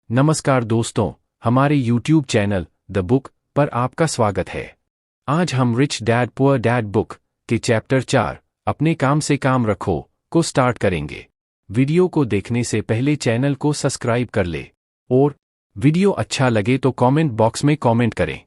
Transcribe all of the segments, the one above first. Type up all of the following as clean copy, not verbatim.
नमस्कार दोस्तों, हमारे YouTube चैनल द बुक पर आपका स्वागत है। आज हम rich dad poor dad book के चैप्टर 4 अपने काम से काम रखो को स्टार्ट करेंगे। वीडियो को देखने से पहले चैनल को सब्सक्राइब कर ले और वीडियो अच्छा लगे तो कमेंट बॉक्स में कमेंट करें।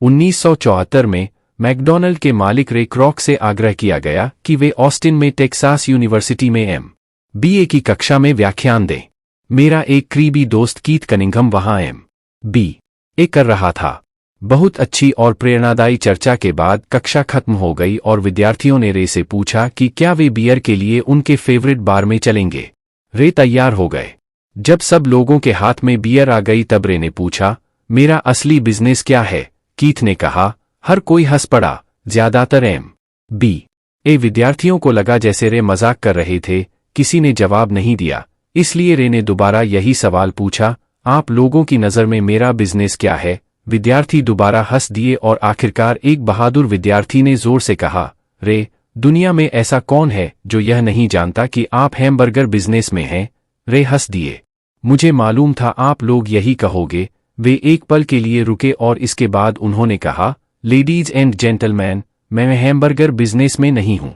1974 में मैकडॉनल्ड के मालिक रे क्रॉक से आग्रह किया गया कि वे ऑस्टिन में टेक्सास यूनिवर्सिटी में MBA की कक्षा में व्याख्यान दें। मेरा एक करीबी दोस्त कीथ कनिंघम वहां MBA कर रहा था। बहुत अच्छी और प्रेरणादायी चर्चा के बाद कक्षा खत्म हो गई और विद्यार्थियों ने रे से पूछा कि क्या वे बियर के लिए उनके फेवरेट बार में चलेंगे। रे तैयार हो गए। जब सब लोगों के हाथ में बियर आ गई तब रे ने पूछा, मेरा असली बिजनेस क्या है? कीथ ने कहा। हर कोई हंस पड़ा, ज्यादातर MBA विद्यार्थियों को लगा जैसे रे मजाक कर रहे थे। किसी ने जवाब नहीं दिया, इसलिए रे ने दोबारा यही सवाल पूछा, आप लोगों की नज़र में मेरा बिजनेस क्या है? विद्यार्थी दोबारा हंस दिए और आखिरकार एक बहादुर विद्यार्थी ने जोर से कहा, रे, दुनिया में ऐसा कौन है जो यह नहीं जानता कि आप हैमबर्गर बिजनेस में हैं? रे हंस दिए। मुझे मालूम था आप लोग यही कहोगे। वे एक पल के लिए रुके और इसके बाद उन्होंने कहा, लेडीज एंड जेंटलमैन, मैं हैमबर्गर बिजनेस में नहीं हूं।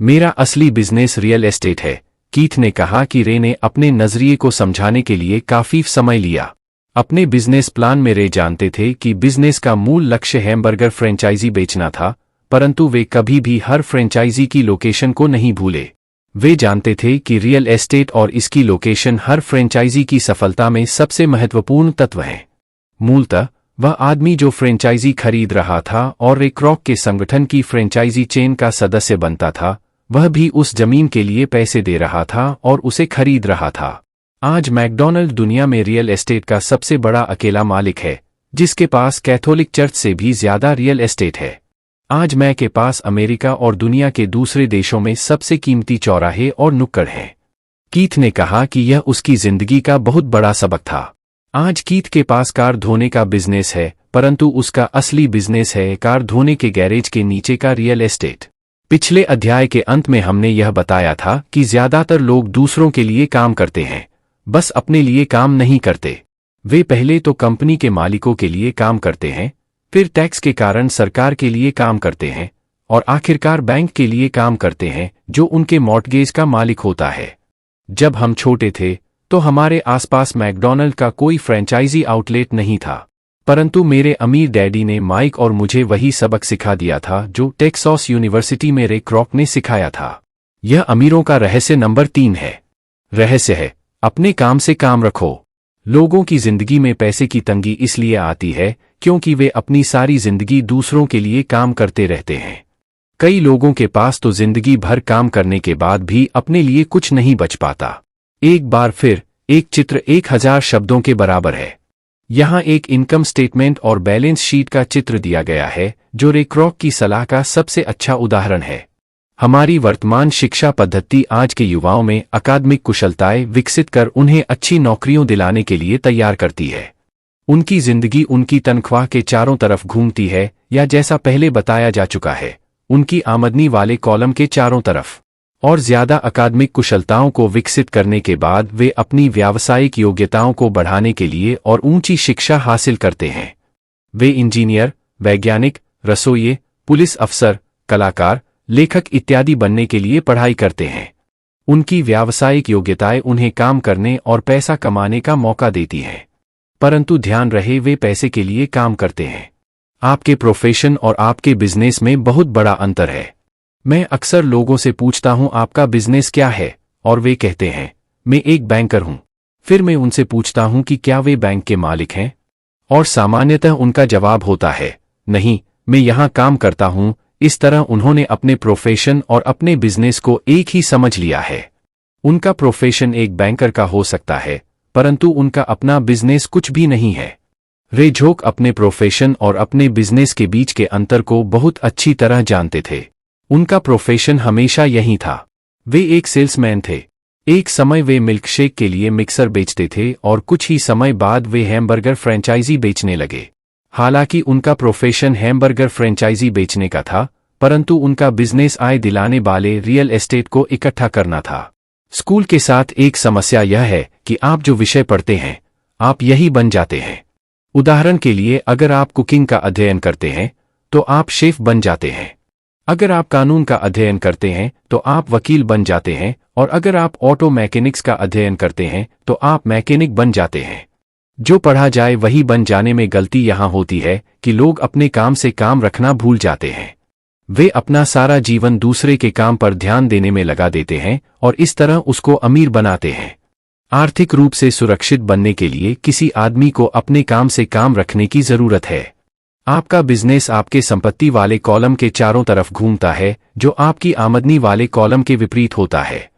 मेरा असली बिजनेस रियल एस्टेट है। कीथ ने कहा कि रे ने अपने नजरिए को समझाने के लिए काफी समय लिया। अपने बिजनेस प्लान में रे जानते थे कि बिजनेस का मूल लक्ष्य हैमबर्गर फ्रेंचाइजी बेचना था, परंतु वे कभी भी हर फ्रेंचाइजी की लोकेशन को नहीं भूले। वे जानते थे कि रियल एस्टेट और इसकी लोकेशन हर फ्रेंचाइजी की सफलता में सबसे महत्वपूर्ण तत्व हैं। मूलतः वह आदमी जो फ्रेंचाइजी खरीद रहा था और रे क्रॉक के संगठन की फ्रेंचाइजी चेन का सदस्य बनता था, वह भी उस जमीन के लिए पैसे दे रहा था और उसे खरीद रहा था। आज मैकडॉनल्ड दुनिया में रियल एस्टेट का सबसे बड़ा अकेला मालिक है, जिसके पास कैथोलिक चर्च से भी ज्यादा रियल एस्टेट है। आज मैं के पास अमेरिका और दुनिया के दूसरे देशों में सबसे कीमती चौराहे और नुक्कड़ हैं। कीथ ने कहा कि यह उसकी जिंदगी का बहुत बड़ा सबक था। आज कीथ के पास कार धोने का बिजनेस है, परंतु उसका असली बिजनेस है कार धोने के गैरेज के नीचे का रियल एस्टेट। पिछले अध्याय के अंत में हमने यह बताया था कि ज्यादातर लोग दूसरों के लिए काम करते हैं, बस अपने लिए काम नहीं करते। वे पहले तो कंपनी के मालिकों के लिए काम करते हैं, फिर टैक्स के कारण सरकार के लिए काम करते हैं और आखिरकार बैंक के लिए काम करते हैं जो उनके मॉर्टगेज का मालिक होता है। जब हम छोटे थे तो हमारे आसपास मैकडॉनल्ड का कोई फ्रेंचाइजी आउटलेट नहीं था, परंतु मेरे अमीर डैडी ने माइक और मुझे वही सबक सिखा दिया था जो टेक्सास यूनिवर्सिटी में रे क्रॉक ने सिखाया था। यह अमीरों का रहस्य नंबर 3 है। रहस्य है, अपने काम से काम रखो। लोगों की जिंदगी में पैसे की तंगी इसलिए आती है क्योंकि वे अपनी सारी जिंदगी दूसरों के लिए काम करते रहते हैं। कई लोगों के पास तो जिंदगी भर काम करने के बाद भी अपने लिए कुछ नहीं बच पाता। एक बार फिर, एक चित्र 1000 शब्दों के बराबर है। यहाँ एक इनकम स्टेटमेंट और बैलेंस शीट का चित्र दिया गया है जो रे क्रॉक की सलाह का सबसे अच्छा उदाहरण है। हमारी वर्तमान शिक्षा पद्धति आज के युवाओं में अकादमिक कुशलताएं विकसित कर उन्हें अच्छी नौकरियों दिलाने के लिए तैयार करती है। उनकी जिंदगी उनकी तनख्वाह के चारों तरफ घूमती है, या जैसा पहले बताया जा चुका है, उनकी आमदनी वाले कॉलम के चारों तरफ। और ज्यादा अकादमिक कुशलताओं को विकसित करने के बाद वे अपनी व्यावसायिक योग्यताओं को बढ़ाने के लिए और ऊंची शिक्षा हासिल करते हैं। वे इंजीनियर, वैज्ञानिक, रसोइये, पुलिस अफसर, कलाकार, लेखक इत्यादि बनने के लिए पढ़ाई करते हैं। उनकी व्यावसायिक योग्यताएं उन्हें काम करने और पैसा कमाने का मौका देती हैं, परंतु ध्यान रहे वे पैसे के लिए काम करते हैं। आपके प्रोफेशन और आपके बिजनेस में बहुत बड़ा अंतर है। मैं अक्सर लोगों से पूछता हूं आपका बिजनेस क्या है, और वे कहते हैं मैं एक बैंकर हूं। फिर मैं उनसे पूछता हूं कि क्या वे बैंक के मालिक हैं, और सामान्यतः उनका जवाब होता है नहीं, मैं यहां काम करता हूं। इस तरह उन्होंने अपने प्रोफेशन और अपने बिजनेस को एक ही समझ लिया है। उनका प्रोफेशन एक बैंकर का हो सकता है, परंतु उनका अपना बिजनेस कुछ भी नहीं है। रे झोक अपने प्रोफेशन और अपने बिजनेस के बीच के अंतर को बहुत अच्छी तरह जानते थे। उनका प्रोफेशन हमेशा यही था। वे एक सेल्समैन थे। एक समय वे मिल्कशेक के लिए मिक्सर बेचते थे और कुछ ही समय बाद वे हैमबर्गर फ्रेंचाइजी बेचने लगे। हालांकि उनका प्रोफेशन हैमबर्गर फ्रेंचाइजी बेचने का था, परंतु उनका बिजनेस आय दिलाने वाले रियल एस्टेट को इकट्ठा करना था। स्कूल के साथ एक समस्या यह है कि आप जो विषय पढ़ते हैं, आप यही बन जाते हैं। उदाहरण के लिए, अगर आप कुकिंग का अध्ययन करते हैं तो आप शेफ बन जाते हैं। अगर आप कानून का अध्ययन करते हैं तो आप वकील बन जाते हैं, और अगर आप ऑटो मैकेनिक्स का अध्ययन करते हैं तो आप मैकेनिक बन जाते हैं। जो पढ़ा जाए वही बन जाने में गलती यहाँ होती है कि लोग अपने काम से काम रखना भूल जाते हैं। वे अपना सारा जीवन दूसरे के काम पर ध्यान देने में लगा देते हैं और इस तरह उसको अमीर बनाते हैं। आर्थिक रूप से सुरक्षित बनने के लिए किसी आदमी को अपने काम से काम रखने की जरूरत है। आपका बिजनेस आपके संपत्ति वाले कॉलम के चारों तरफ घूमता है, जो आपकी आमदनी वाले कॉलम के विपरीत होता है।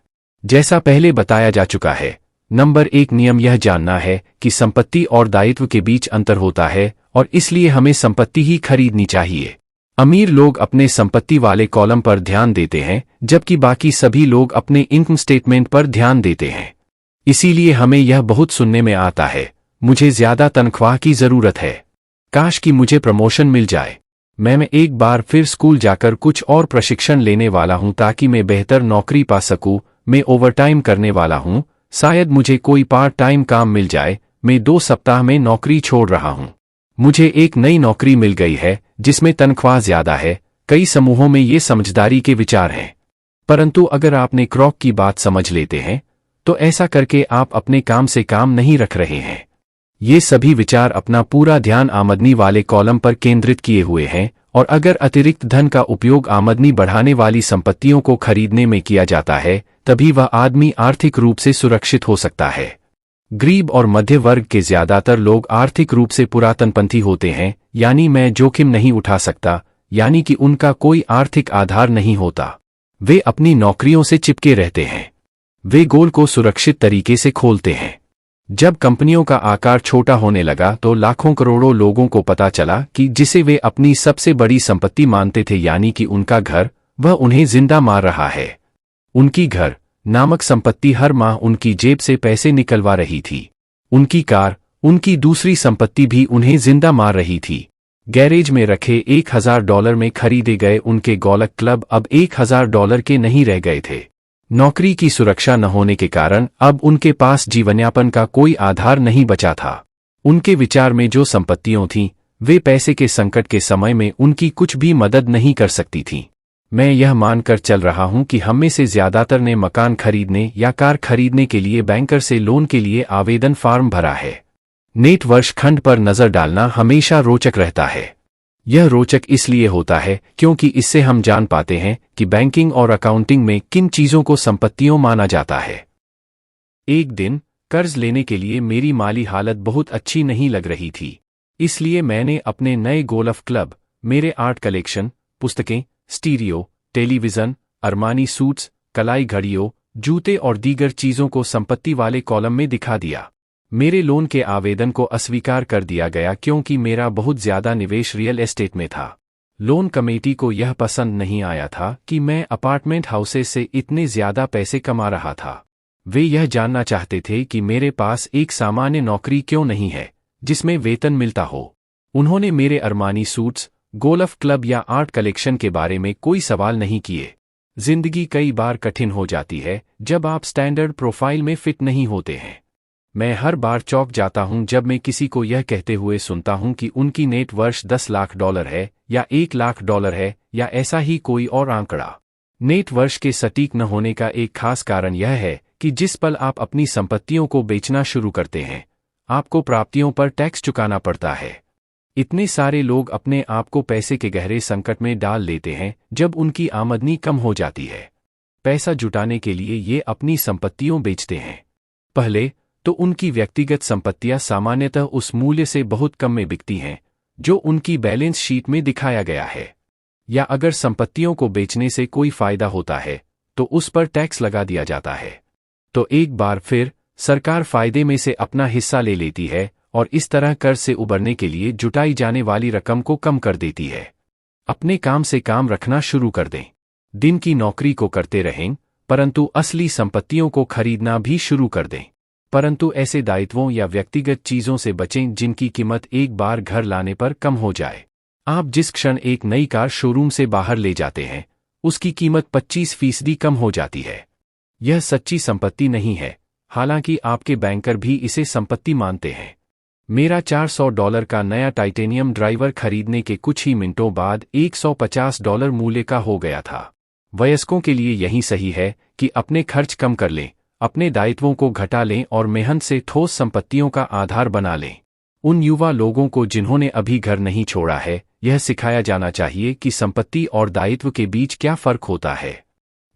जैसा पहले बताया जा चुका है, नंबर 1 नियम यह जानना है कि संपत्ति और दायित्व के बीच अंतर होता है और इसलिए हमें संपत्ति ही खरीदनी चाहिए। अमीर लोग अपने संपत्ति वाले कॉलम पर ध्यान देते हैं, जबकि बाकी सभी लोग अपने इनकम स्टेटमेंट पर ध्यान देते हैं। इसीलिए हमें यह बहुत सुनने में आता है, मुझे ज्यादा तनख्वाह की जरूरत है, काश कि मुझे प्रमोशन मिल जाए। मैं एक बार फिर स्कूल जाकर कुछ और प्रशिक्षण लेने वाला हूं ताकि मैं बेहतर नौकरी पा सकूं। मैं ओवरटाइम करने वाला हूं, शायद मुझे कोई पार्ट टाइम काम मिल जाए। मैं 2 सप्ताह में नौकरी छोड़ रहा हूं। मुझे एक नई नौकरी मिल गई है जिसमें तनख्वाह ज्यादा है। कई समूहों में ये समझदारी के विचार हैं, परंतु अगर आपने क्रॉक की बात समझ लेते हैं तो ऐसा करके आप अपने काम से काम नहीं रख रहे हैं। ये सभी विचार अपना पूरा ध्यान आमदनी वाले कॉलम पर केंद्रित किए हुए हैं, और अगर अतिरिक्त धन का उपयोग आमदनी बढ़ाने वाली संपत्तियों को खरीदने में किया जाता है, तभी वह आदमी आर्थिक रूप से सुरक्षित हो सकता है। गरीब और मध्य वर्ग के ज्यादातर लोग आर्थिक रूप से पुरातनपंथी होते हैं, यानी मैं जोखिम नहीं उठा सकता, यानी कि उनका कोई आर्थिक आधार नहीं होता। वे अपनी नौकरियों से चिपके रहते हैं। वे गोल को सुरक्षित तरीके से खोलते हैं। जब कंपनियों का आकार छोटा होने लगा तो लाखों करोड़ों लोगों को पता चला कि जिसे वे अपनी सबसे बड़ी संपत्ति मानते थे, यानी कि उनका घर, वह उन्हें जिंदा मार रहा है। उनकी घर नामक संपत्ति हर माह उनकी जेब से पैसे निकलवा रही थी। उनकी कार, उनकी दूसरी संपत्ति भी उन्हें जिंदा मार रही थी। गैरेज में रखे $1000 में खरीदे गए उनके गोल्फ क्लब अब $1000 के नहीं रह गए थे। नौकरी की सुरक्षा न होने के कारण अब उनके पास जीवनयापन का कोई आधार नहीं बचा था। उनके विचार में जो संपत्तियां थीं, वे पैसे के संकट के समय में उनकी कुछ भी मदद नहीं कर सकती थीं। मैं यह मानकर चल रहा हूं कि हम में से ज्यादातर ने मकान खरीदने या कार खरीदने के लिए बैंकर से लोन के लिए आवेदन फॉर्म भरा है। नेट वर्ष खंड पर नजर डालना हमेशा रोचक रहता है। यह रोचक इसलिए होता है क्योंकि इससे हम जान पाते हैं कि बैंकिंग और अकाउंटिंग में किन चीजों को संपत्तियों माना जाता है। एक दिन कर्ज लेने के लिए मेरी माली हालत बहुत अच्छी नहीं लग रही थी, इसलिए मैंने अपने नए गोल्फ क्लब, मेरे आर्ट कलेक्शन, पुस्तकें, स्टीरियो, टेलीविजन, अरमानी सूट्स, कलाई घड़ियों, जूते और दीगर चीजों को संपत्ति वाले कॉलम में दिखा दिया। मेरे लोन के आवेदन को अस्वीकार कर दिया गया क्योंकि मेरा बहुत ज्यादा निवेश रियल एस्टेट में था। लोन कमेटी को यह पसंद नहीं आया था कि मैं अपार्टमेंट हाउसेस से इतने ज्यादा पैसे कमा रहा था। वे यह जानना चाहते थे कि मेरे पास एक सामान्य नौकरी क्यों नहीं है जिसमें वेतन मिलता हो। उन्होंने मेरे अरमानी सूट्स, गोल्फ क्लब या आर्ट कलेक्शन के बारे में कोई सवाल नहीं किए। जिंदगी कई बार कठिन हो जाती है जब आप स्टैंडर्ड प्रोफाइल में फिट नहीं होते हैं। मैं हर बार चौंक जाता हूं जब मैं किसी को यह कहते हुए सुनता हूं कि उनकी नेट वर्थ $10 लाख है या $1 लाख है या ऐसा ही कोई और आंकड़ा। नेट वर्थ के सटीक न होने का एक खास कारण यह है कि जिस पल आप अपनी संपत्तियों को बेचना शुरू करते हैं, आपको प्राप्तियों पर टैक्स चुकाना पड़ता है। इतने सारे लोग अपने आप को पैसे के गहरे संकट में डाल लेते हैं जब उनकी आमदनी कम हो जाती है। पैसा जुटाने के लिए ये अपनी संपत्तियों बेचते हैं। पहले तो उनकी व्यक्तिगत संपत्तियां सामान्यतः उस मूल्य से बहुत कम में बिकती हैं जो उनकी बैलेंस शीट में दिखाया गया है, या अगर संपत्तियों को बेचने से कोई फायदा होता है तो उस पर टैक्स लगा दिया जाता है। तो एक बार फिर सरकार फायदे में से अपना हिस्सा ले लेती है और इस तरह कर्ज से उबरने के लिए जुटाई जाने वाली रकम को कम कर देती है। अपने काम से काम रखना शुरू कर दें। दिन की नौकरी को करते रहें, परंतु असली संपत्तियों को खरीदना भी शुरू कर दें। परंतु ऐसे दायित्वों या व्यक्तिगत चीजों से बचें जिनकी कीमत एक बार घर लाने पर कम हो जाए। आप जिस क्षण एक नई कार शोरूम से बाहर ले जाते हैं, उसकी कीमत 25% कम हो जाती है। यह सच्ची संपत्ति नहीं है, हालांकि आपके बैंकर भी इसे संपत्ति मानते हैं। मेरा $400 का नया टाइटेनियम ड्राइवर खरीदने के कुछ ही मिनटों बाद $150 मूल्य का हो गया था। वयस्कों के लिए यही सही है कि अपने खर्च कम कर लें, अपने दायित्वों को घटा लें और मेहनत से ठोस संपत्तियों का आधार बना लें। उन युवा लोगों को जिन्होंने अभी घर नहीं छोड़ा है, यह सिखाया जाना चाहिए कि संपत्ति और दायित्व के बीच क्या फर्क होता है।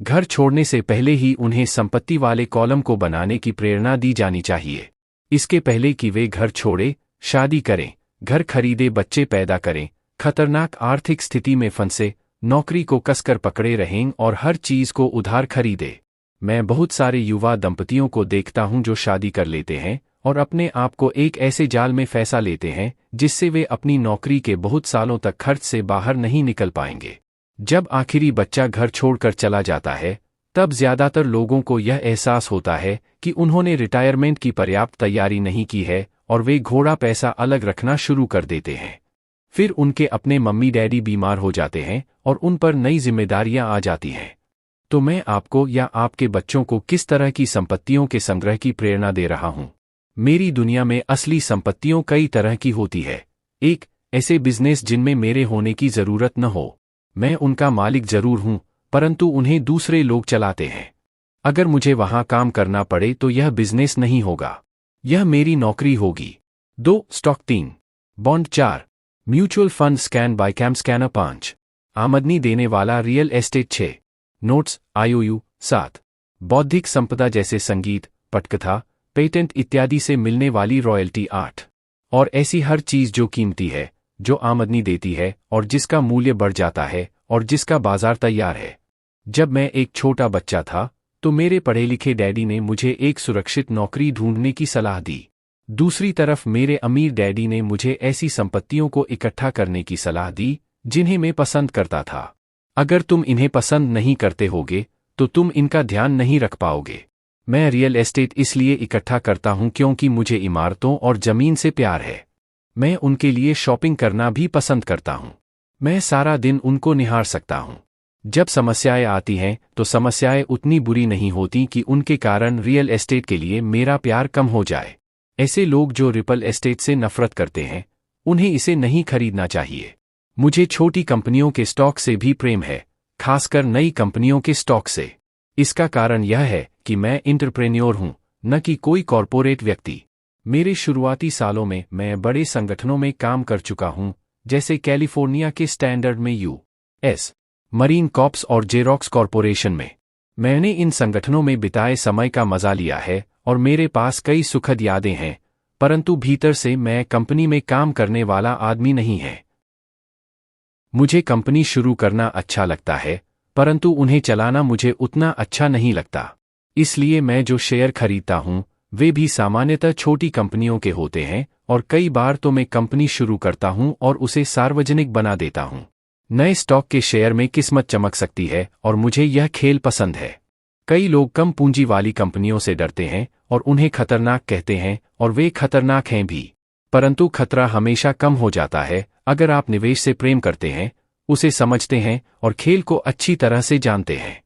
घर छोड़ने से पहले ही उन्हें संपत्ति वाले कॉलम को बनाने की प्रेरणा दी जानी चाहिए। इसके पहले कि वे घर छोड़े, शादी करें, घर खरीदे, बच्चे पैदा करें, खतरनाक आर्थिक स्थिति में फंसे, नौकरी को कसकर पकड़े रहें और हर चीज को उधार खरीदे। मैं बहुत सारे युवा दंपतियों को देखता हूं जो शादी कर लेते हैं और अपने आप को एक ऐसे जाल में फंसा लेते हैं जिससे वे अपनी नौकरी के बहुत सालों तक खर्च से बाहर नहीं निकल पाएंगे। जब आखिरी बच्चा घर छोड़कर चला जाता है, तब ज्यादातर लोगों को यह एहसास होता है कि उन्होंने रिटायरमेंट की पर्याप्त तैयारी नहीं की है और वे घोड़ा पैसा अलग रखना शुरू कर देते हैं। फिर उनके अपने मम्मी डैडी बीमार हो जाते हैं और उन पर नई जिम्मेदारियां आ जाती हैं। तो मैं आपको या आपके बच्चों को किस तरह की संपत्तियों के संग्रह की प्रेरणा दे रहा हूं? मेरी दुनिया में असली संपत्तियों कई तरह की होती है। एक, ऐसे बिजनेस जिनमें मेरे होने की जरूरत न हो। मैं उनका मालिक जरूर हूं, परंतु उन्हें दूसरे लोग चलाते हैं। अगर मुझे वहां काम करना पड़े तो यह बिजनेस नहीं होगा, यह मेरी नौकरी होगी। 2, stock. 3, bond. 4, mutual fund. Scan by cam scanner. 5, आमदनी देने वाला रियल एस्टेट। 6, notes IOU। 7, बौद्धिक संपदा जैसे संगीत, पटकथा, पेटेंट इत्यादि से मिलने वाली रॉयल्टी। 8, और ऐसी हर चीज जो कीमती है, जो आमदनी देती है और जिसका मूल्य बढ़ जाता है और जिसका बाजार तैयार है। जब मैं एक छोटा बच्चा था तो मेरे पढ़े लिखे डैडी ने मुझे एक सुरक्षित नौकरी ढूंढने की सलाह दी। दूसरी तरफ मेरे अमीर डैडी ने मुझे ऐसी संपत्तियों को इकट्ठा करने की सलाह दी जिन्हें मैं पसंद करता था। अगर तुम इन्हें पसंद नहीं करते होगे तो तुम इनका ध्यान नहीं रख पाओगे। मैं रियल एस्टेट इसलिए इकट्ठा करता हूं क्योंकि मुझे इमारतों और जमीन से प्यार है। मैं उनके लिए शॉपिंग करना भी पसंद करता हूं। मैं सारा दिन उनको निहार सकता हूं। जब समस्याएं आती हैं तो समस्याएं उतनी बुरी नहीं होती कि उनके कारण रियल एस्टेट के लिए मेरा प्यार कम हो जाए। ऐसे लोग जो रियल एस्टेट से नफरत करते हैं, उन्हें इसे नहीं खरीदना चाहिए। मुझे छोटी कंपनियों के स्टॉक से भी प्रेम है, खासकर नई कंपनियों के स्टॉक से। इसका कारण यह है कि मैं एंटरप्रेन्योर हूं, न कि कोई कॉरपोरेट व्यक्ति। मेरे शुरुआती सालों में मैं बड़े संगठनों में काम कर चुका हूं, जैसे कैलिफोर्निया के स्टैंडर्ड में US मरीन कॉर्प्स और जेरॉक्स कॉरपोरेशन में। मैंने इन संगठनों में बिताए समय का मजा लिया है और मेरे पास कई सुखद यादें हैं, परंतु भीतर से मैं कंपनी में काम करने वाला आदमी नहीं है। मुझे कंपनी शुरू करना अच्छा लगता है, परंतु उन्हें चलाना मुझे उतना अच्छा नहीं लगता। इसलिए मैं जो शेयर खरीदता हूं वे भी सामान्यतः छोटी कंपनियों के होते हैं और कई बार तो मैं कंपनी शुरू करता हूं और उसे सार्वजनिक बना देता हूं। नए स्टॉक के शेयर में किस्मत चमक सकती है और मुझे यह खेल पसंद है। कई लोग कम पूंजी वाली कंपनियों से डरते हैं और उन्हें खतरनाक कहते हैं और वे खतरनाक हैं भी, परंतु खतरा हमेशा कम हो जाता है अगर आप निवेश से प्रेम करते हैं, उसे समझते हैं और खेल को अच्छी तरह से जानते हैं।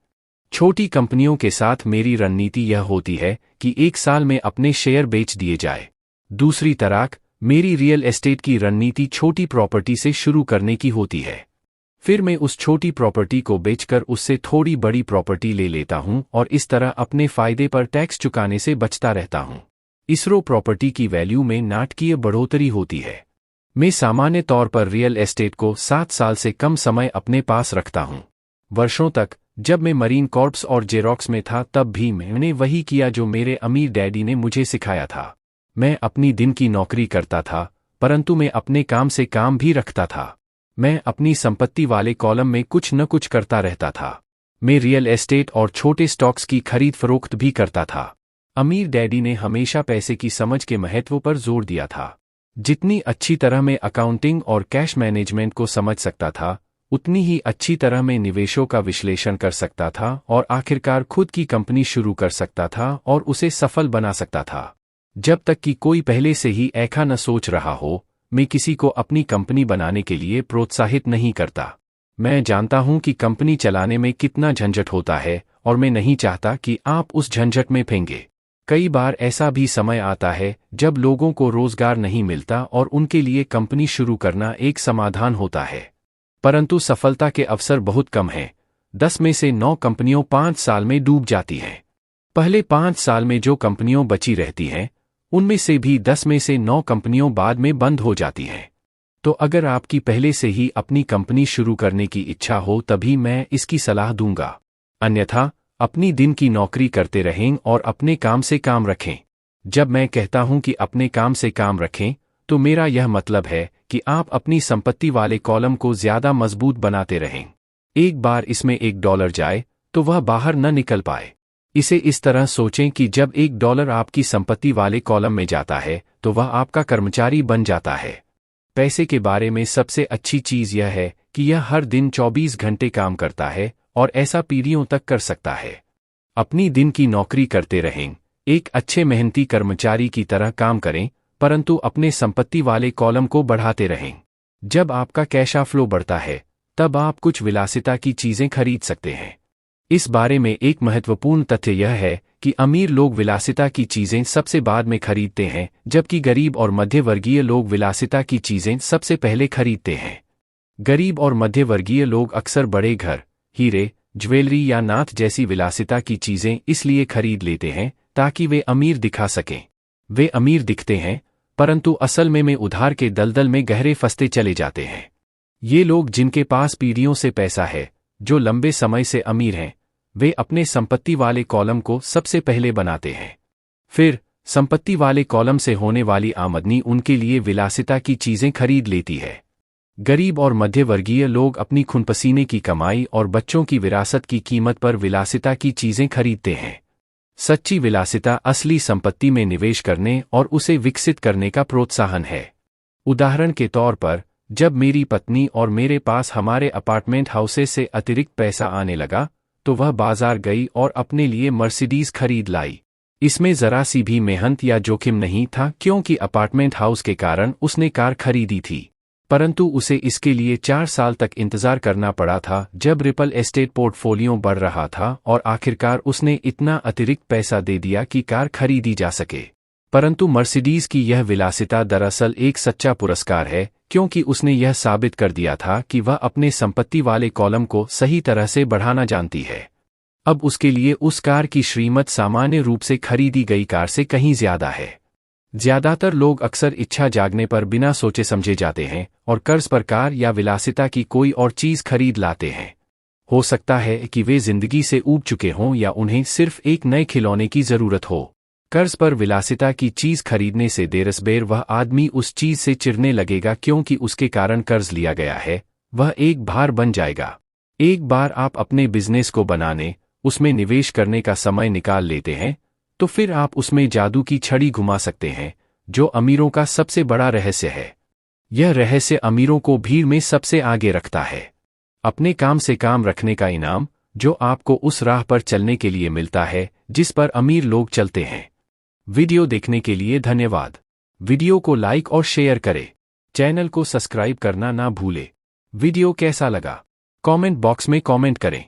छोटी कंपनियों के साथ मेरी रणनीति यह होती है कि एक साल में अपने शेयर बेच दिए जाए। दूसरी तरफ मेरी रियल एस्टेट की रणनीति छोटी प्रॉपर्टी से शुरू करने की होती है। फिर मैं उस छोटी प्रॉपर्टी को बेचकर उससे थोड़ी बड़ी प्रॉपर्टी ले लेता हूं और इस तरह अपने फायदे पर टैक्स चुकाने से बचता रहता हूं। इसरो प्रॉपर्टी की वैल्यू में नाटकीय बढ़ोतरी होती है। मैं सामान्य तौर पर रियल एस्टेट को 7 साल से कम समय अपने पास रखता हूं। वर्षों तक जब मैं मरीन कॉर्प्स और जेरॉक्स में था तब भी मैंने वही किया जो मेरे अमीर डैडी ने मुझे सिखाया था। मैं अपनी दिन की नौकरी करता था, परंतु मैं अपने काम से काम भी रखता था। मैं अपनी संपत्ति वाले कॉलम में कुछ न कुछ करता रहता था। मैं रियल एस्टेट और छोटे स्टॉक्स की खरीद फरोख्त भी करता था। अमीर डैडी ने हमेशा पैसे की समझ के महत्व पर जोर दिया था। जितनी अच्छी तरह मैं अकाउंटिंग और कैश मैनेजमेंट को समझ सकता था, उतनी ही अच्छी तरह मैं निवेशों का विश्लेषण कर सकता था और आखिरकार खुद की कंपनी शुरू कर सकता था और उसे सफल बना सकता था। जब तक कि कोई पहले से ही ऐसा न सोच रहा हो, मैं किसी को अपनी कंपनी बनाने के लिए प्रोत्साहित नहीं करता। मैं जानता हूं कि कंपनी चलाने में कितना झंझट होता है और मैं नहीं चाहता कि आप उस झंझट में फेंगे। कई बार ऐसा भी समय आता है जब लोगों को रोजगार नहीं मिलता और उनके लिए कंपनी शुरू करना एक समाधान होता है। परंतु सफलता के अवसर बहुत कम हैं। 10 में से 9 कंपनियां 5 साल में डूब जाती हैं। पहले 5 साल में जो कंपनियां बची रहती हैं, उनमें से भी 10 में से 9 कंपनियां बाद में बंद हो जाती हैं। तो अगर आपकी पहले से ही अपनी कंपनी शुरू करने की इच्छा हो तभी मैं इसकी सलाह दूंगा। अन्यथा अपनी दिन की नौकरी करते रहें और अपने काम से काम रखें। जब मैं कहता हूं कि अपने काम से काम रखें, तो मेरा यह मतलब है कि आप अपनी संपत्ति वाले कॉलम को ज्यादा मजबूत बनाते रहें। एक बार इसमें $1 जाए तो वह बाहर न निकल पाए। इसे इस तरह सोचें कि जब $1 आपकी संपत्ति वाले कॉलम में जाता है तो वह आपका कर्मचारी बन जाता है। पैसे के बारे में सबसे अच्छी चीज यह है कि यह हर दिन 24 घंटे काम करता है और ऐसा पीढ़ियों तक कर सकता है। अपनी दिन की नौकरी करते रहें, एक अच्छे मेहनती कर्मचारी की तरह काम करें, परंतु अपने संपत्ति वाले कॉलम को बढ़ाते रहें। जब आपका कैश फ्लो बढ़ता है, तब आप कुछ विलासिता की चीजें खरीद सकते हैं। इस बारे में एक महत्वपूर्ण तथ्य यह है कि अमीर लोग विलासिता की चीजें सबसे बाद में खरीदते हैं, जबकि गरीब और मध्यवर्गीय लोग विलासिता की चीजें सबसे पहले खरीदते हैं। गरीब और मध्यवर्गीय लोग अक्सर बड़े घर, हीरे, ज्वेलरी या नाथ जैसी विलासिता की चीजें इसलिए खरीद लेते हैं ताकि वे अमीर दिखा सकें। वे अमीर दिखते हैं, परंतु असल में उधार के दलदल में गहरे फंसते चले जाते हैं। ये लोग जिनके पास पीढ़ियों से पैसा है, जो लंबे समय से अमीर हैं, वे अपने संपत्ति वाले कॉलम को सबसे पहले बनाते हैं। फिर संपत्ति वाले कॉलम से होने वाली आमदनी उनके लिए विलासिता की चीजें खरीद लेती है। गरीब और मध्यवर्गीय लोग अपनी खूनपसीने की कमाई और बच्चों की विरासत की कीमत पर विलासिता की चीजें खरीदते हैं। सच्ची विलासिता असली संपत्ति में निवेश करने और उसे विकसित करने का प्रोत्साहन है। उदाहरण के तौर पर, जब मेरी पत्नी और मेरे पास हमारे अपार्टमेंट हाउसेस से अतिरिक्त पैसा आने लगा, तो वह बाजार गई और अपने लिए मर्सिडीज खरीद लाई। इसमें जरा सी भी मेहनत या जोखिम नहीं था क्योंकि अपार्टमेंट हाउस के कारण उसने कार खरीदी थी। परंतु उसे इसके लिए 4 साल तक इंतजार करना पड़ा था जब रिपल एस्टेट पोर्टफोलियो बढ़ रहा था और आखिरकार उसने इतना अतिरिक्त पैसा दे दिया कि कार खरीदी जा सके। परंतु मर्सिडीज की यह विलासिता दरअसल एक सच्चा पुरस्कार है, क्योंकि उसने यह साबित कर दिया था कि वह अपने संपत्ति वाले कॉलम को सही तरह से बढ़ाना जानती है। अब उसके लिए उस कार की कीमत सामान्य रूप से खरीदी गई कार से कहीं ज्यादा है। ज्यादातर लोग अक्सर इच्छा जागने पर बिना सोचे समझे जाते हैं और कर्ज पर कार या विलासिता की कोई और चीज खरीद लाते हैं। हो सकता है कि वे जिंदगी से ऊब चुके हों या उन्हें सिर्फ एक नए खिलौने की जरूरत हो। कर्ज पर विलासिता की चीज खरीदने से देरसबेर वह आदमी उस चीज से चिढ़ने लगेगा क्योंकि उसके कारण कर्ज लिया गया है, वह एक भार बन जाएगा। एक बार आप अपने बिजनेस को बनाने, उसमें निवेश करने का समय निकाल लेते हैं, तो फिर आप उसमें जादू की छड़ी घुमा सकते हैं, जो अमीरों का सबसे बड़ा रहस्य है। यह रहस्य अमीरों को भीड़ में सबसे आगे रखता है। अपने काम से काम रखने का इनाम, जो आपको उस राह पर चलने के लिए मिलता है जिस पर अमीर लोग चलते हैं। वीडियो देखने के लिए धन्यवाद। वीडियो को लाइक और शेयर करें। चैनल को सब्सक्राइब करना ना भूले। वीडियो कैसा लगा? कमेंट बॉक्स में कमेंट करें।